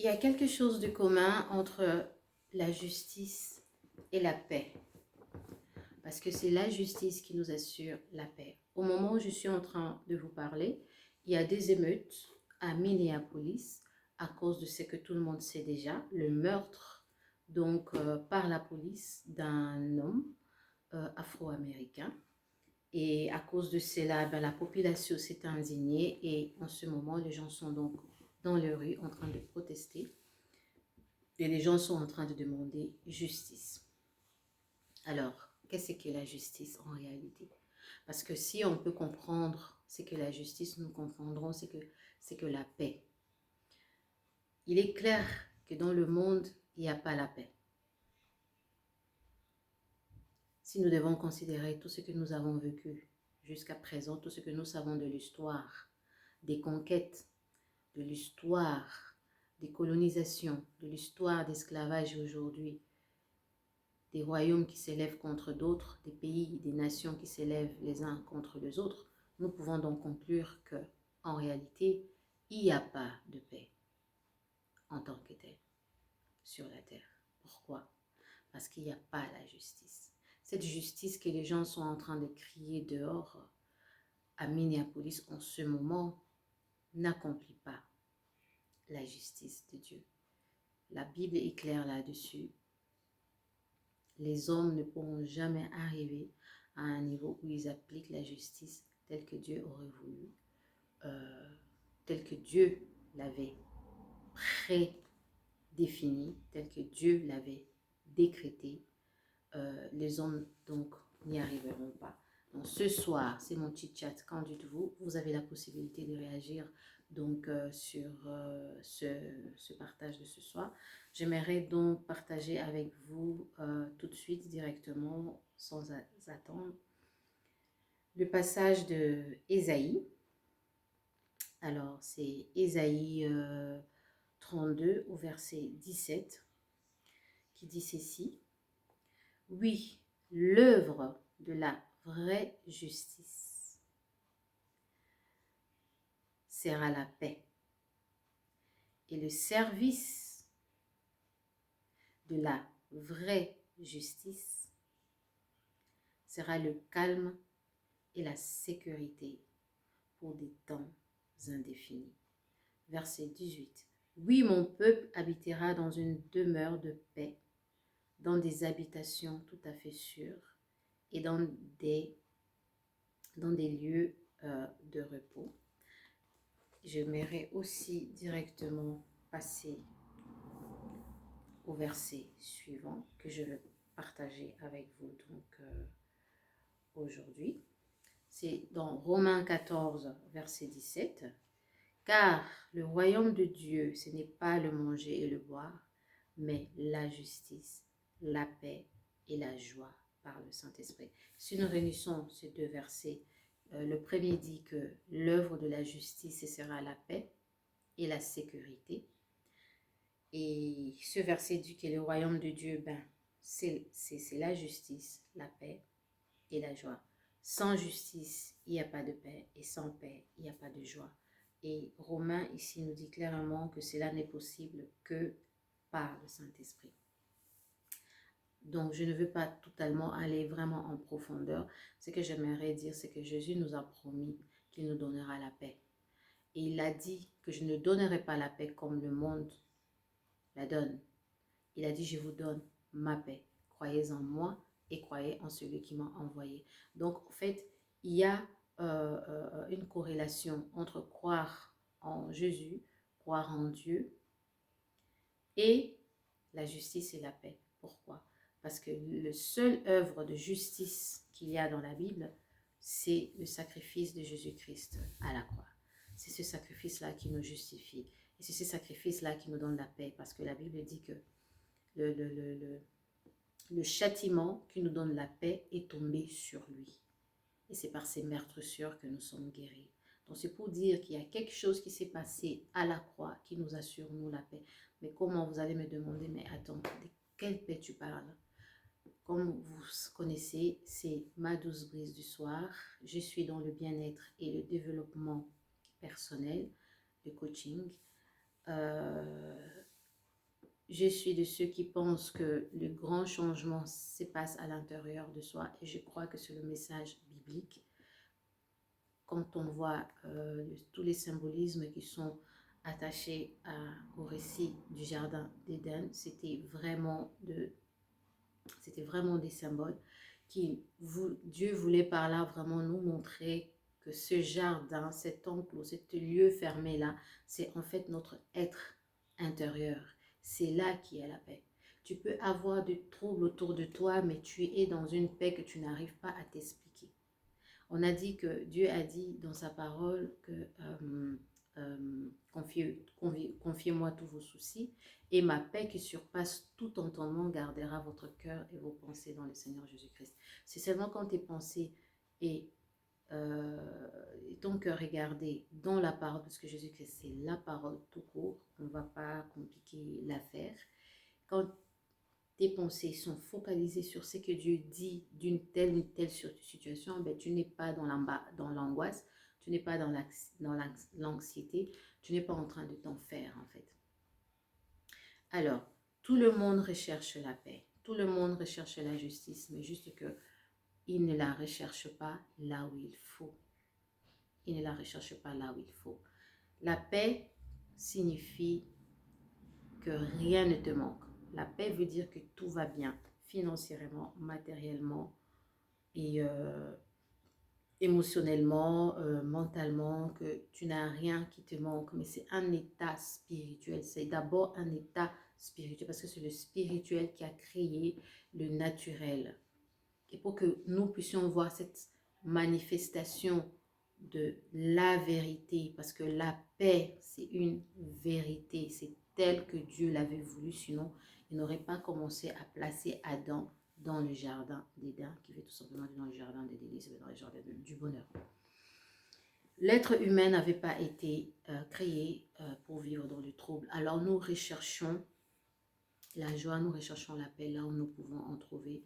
Il y a quelque chose de commun entre la justice et la paix, parce que c'est la justice qui nous assure la paix. Au moment où je suis en train de vous parler, il y a des émeutes à Minneapolis à cause de ce que tout le monde sait déjà, le meurtre par la police d'un homme afro-américain. Et à cause de cela, la population s'est indignée et en ce moment, les gens sont donc dans les rues en train de protester. Et les gens sont en train de demander justice. Alors, qu'est-ce que la justice en réalité? Parce que si on peut comprendre ce que la justice, nous comprendrons c'est que la paix. Il est clair que dans le monde, il n'y a pas la paix. Si nous devons considérer tout ce que nous avons vécu jusqu'à présent, tout ce que nous savons de l'histoire, des conquêtes, de l'histoire des colonisations, de l'histoire d'esclavage aujourd'hui, des royaumes qui s'élèvent contre d'autres, des pays, des nations qui s'élèvent les uns contre les autres, nous pouvons donc conclure que, en réalité, il n'y a pas de paix en tant que telle sur la terre. Pourquoi? Parce qu'il n'y a pas la justice. Cette justice que les gens sont en train de crier dehors à Minneapolis en ce moment n'accomplit pas la justice de Dieu. La Bible est claire là-dessus. Les hommes ne pourront jamais arriver à un niveau où ils appliquent la justice telle que Dieu aurait voulu, telle que Dieu l'avait prédéfinie, telle que Dieu l'avait décrétée. Les hommes donc n'y arriveront pas. Donc ce soir, c'est mon petit chat. Qu'en dites-vous? Vous avez la possibilité de réagir donc sur ce partage de ce soir. J'aimerais donc partager avec vous tout de suite, directement, sans attendre, le passage de Ésaïe. Alors, c'est Ésaïe 32 au verset 17 qui dit ceci. Oui, l'œuvre de la vraie justice sera la paix et le service de la vraie justice sera le calme et la sécurité pour des temps indéfinis. Verset 18. Oui, mon peuple habitera dans une demeure de paix, dans des habitations tout à fait sûres et dans des lieux de repos. J'aimerais aussi directement passer au verset suivant que je vais partager avec vous donc aujourd'hui. C'est dans Romains 14, verset 17. Car le royaume de Dieu, ce n'est pas le manger et le boire, mais la justice, la paix et la joie par le Saint-Esprit. Si nous réunissons ces deux versets, le premier dit que l'œuvre de la justice, ce sera la paix et la sécurité. Et ce verset dit que le royaume de Dieu, c'est la justice, la paix et la joie. Sans justice, il n'y a pas de paix, et sans paix, il n'y a pas de joie. Et Romains ici nous dit clairement que cela n'est possible que par le Saint-Esprit. Donc, je ne veux pas totalement aller vraiment en profondeur. Ce que j'aimerais dire, c'est que Jésus nous a promis qu'il nous donnera la paix. Et il a dit que je ne donnerai pas la paix comme le monde la donne. Il a dit, je vous donne ma paix. Croyez en moi et croyez en celui qui m'a envoyé. Donc, en fait, il y a une corrélation entre croire en Jésus, croire en Dieu et la justice et la paix. Pourquoi? Parce que le seul œuvre de justice qu'il y a dans la Bible, c'est le sacrifice de Jésus-Christ à la croix. C'est ce sacrifice-là qui nous justifie. Et c'est ce sacrifice-là qui nous donne la paix. Parce que la Bible dit que le châtiment qui nous donne la paix est tombé sur lui. Et c'est par ses meurtrissures que nous sommes guéris. Donc c'est pour dire qu'il y a quelque chose qui s'est passé à la croix qui nous assure, nous, la paix. Mais comment, vous allez me demander, mais attends, de quelle paix tu parles? Comme vous connaissez, c'est ma douce brise du soir. Je suis dans le bien-être et le développement personnel, le coaching. je suis de ceux qui pensent que le grand changement se passe à l'intérieur de soi et je crois que c'est le message biblique. Quand on voit tous les symbolismes qui sont attachés au récit du jardin d'Éden, c'était vraiment des symboles Dieu voulait par là vraiment nous montrer que ce jardin, cet enclos, ce lieu fermé là, c'est en fait notre être intérieur. C'est là qui est la paix. Tu peux avoir du trouble autour de toi, mais tu es dans une paix que tu n'arrives pas à t'expliquer. On a dit que Dieu a dit dans sa parole que confiez-moi tous vos soucis et ma paix qui surpasse tout entendement gardera votre cœur et vos pensées dans le Seigneur Jésus-Christ. C'est seulement quand tes pensées et ton cœur est gardé dans la parole, parce que Jésus-Christ c'est la parole tout court, on ne va pas compliquer l'affaire. Quand tes pensées sont focalisées sur ce que Dieu dit d'une telle ou telle situation, ben, tu n'es pas dans l'angoisse, tu n'es pas dans l'anxiété, tu n'es pas en train de t'en faire en fait. Alors, tout le monde recherche la paix, tout le monde recherche la justice, mais juste que il ne la recherche pas là où il faut. Il ne la recherche pas là où il faut. La paix signifie que rien ne te manque. La paix veut dire que tout va bien, financièrement, matériellement et émotionnellement, mentalement, que tu n'as rien qui te manque. Mais c'est un état spirituel. C'est d'abord un état spirituel parce que c'est le spirituel qui a créé le naturel. Et pour que nous puissions voir cette manifestation de la vérité, parce que la paix, c'est une vérité, c'est tel que Dieu l'avait voulu, sinon il n'aurait pas commencé à placer Adam dans le jardin d'Éden, qui veut tout simplement dire dans le jardin des délices, dans le jardin du bonheur. L'être humain n'avait pas été créé pour vivre dans le trouble. Alors nous recherchons la joie, nous recherchons la paix là où nous pouvons en trouver.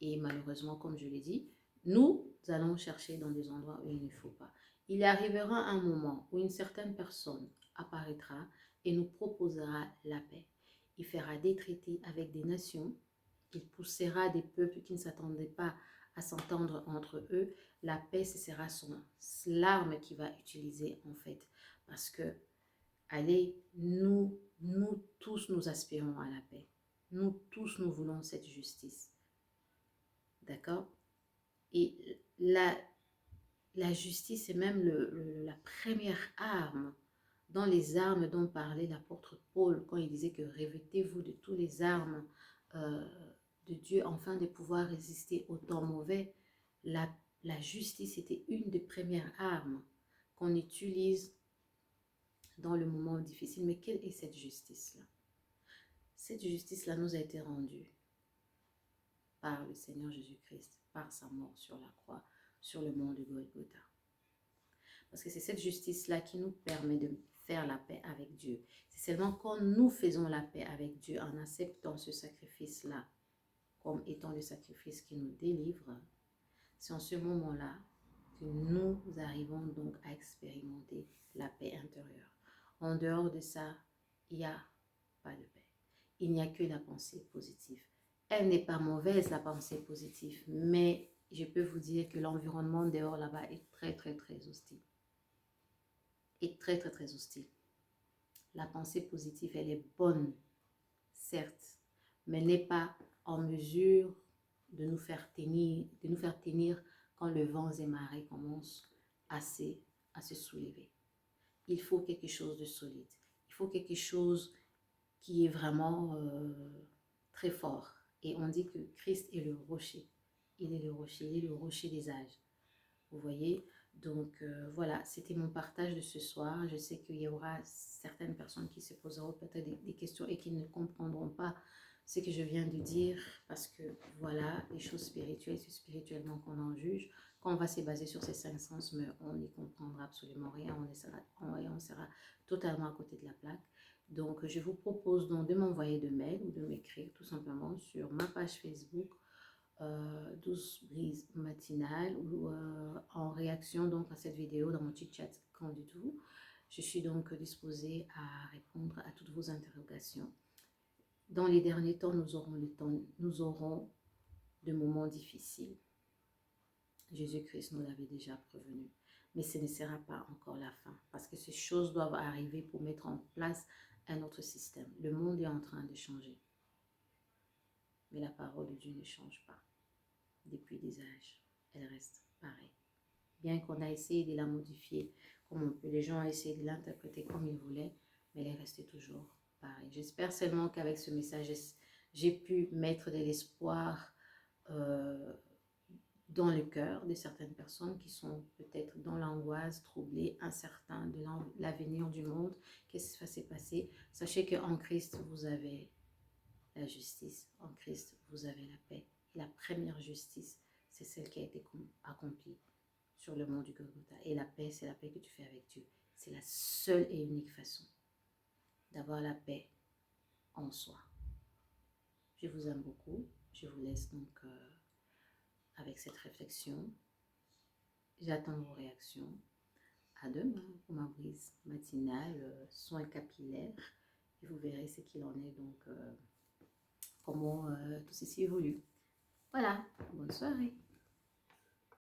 Et malheureusement, comme je l'ai dit, nous allons chercher dans des endroits où il ne faut pas. Il arrivera un moment où une certaine personne apparaîtra et nous proposera la paix. Il fera des traités avec des nations. Il poussera des peuples qui ne s'attendaient pas à s'entendre entre eux. La paix, ce sera l'arme qu'il va utiliser en fait. Parce que, allez, nous tous, nous aspirons à la paix. Nous tous, nous voulons cette justice. D'accord? Et la justice est même la première arme dans les armes dont parlait l'apôtre Paul quand il disait que revêtez-vous de toutes les armes de Dieu afin de pouvoir résister au temps mauvais. La justice était une des premières armes qu'on utilise dans le moment difficile. Mais quelle est cette justice-là? Cette justice-là nous a été rendue par le Seigneur Jésus-Christ, par sa mort sur la croix, sur le mont de Golgotha. Parce que c'est cette justice-là qui nous permet de faire la paix avec Dieu. C'est seulement quand nous faisons la paix avec Dieu en acceptant ce sacrifice-là comme étant le sacrifice qui nous délivre, c'est en ce moment-là que nous arrivons donc à expérimenter la paix intérieure. En dehors de ça, il n'y a pas de paix. Il n'y a que la pensée positive. Elle n'est pas mauvaise, la pensée positive, mais je peux vous dire que l'environnement dehors là-bas est très, très, très hostile. Est très, très, très hostile. La pensée positive, elle est bonne, certes, mais elle n'est pas en mesure de nous faire tenir quand le vent et marée commencent à se soulever. Il faut quelque chose de solide. Il faut quelque chose qui est vraiment très fort. Et on dit que Christ est le rocher. Il est le rocher, il est le rocher des âges. Vous voyez? Donc voilà, c'était mon partage de ce soir. Je sais qu'il y aura certaines personnes qui se poseront peut-être des questions et qui ne comprendront pas ce que je viens de dire parce que voilà, les choses spirituelles, c'est spirituellement qu'on en juge. Quand on va se baser sur ces 5 sens, mais on n'y comprendra absolument rien, on sera totalement à côté de la plaque. Donc, je vous propose donc de m'envoyer de mails ou de m'écrire tout simplement sur ma page Facebook 12 brises matinales ou en réaction donc à cette vidéo dans mon petit chat Quand du tout. Je suis donc disposée à répondre à toutes vos interrogations. Dans les derniers temps, nous aurons de moments difficiles. Jésus-Christ nous l'avait déjà prévenu. Mais ce ne sera pas encore la fin. Parce que ces choses doivent arriver pour mettre en place un autre système. Le monde est en train de changer. Mais la parole de Dieu ne change pas. Depuis des âges, elle reste pareille. Bien qu'on a essayé de la modifier comme on peut, les gens ont essayé de l'interpréter comme ils voulaient, mais elle est restée toujours pareille. J'espère seulement qu'avec ce message, j'ai pu mettre de l'espoir dans le cœur de certaines personnes qui sont peut-être dans l'angoisse, troublées, incertains de l'avenir du monde. Qu'est-ce qui va se passer? Sachez qu'en Christ, vous avez la justice. En Christ, vous avez la paix. Et la première justice, c'est celle qui a été accomplie sur le mont du Golgotha. Et la paix, c'est la paix que tu fais avec Dieu. C'est la seule et unique façon d'avoir la paix en soi. Je vous aime beaucoup. Je vous laisse donc avec cette réflexion. J'attends vos réactions. À demain pour ma brise matinale, soins capillaires. Et vous verrez ce qu'il en est, donc comment tout ceci évolue. Voilà, bonne soirée.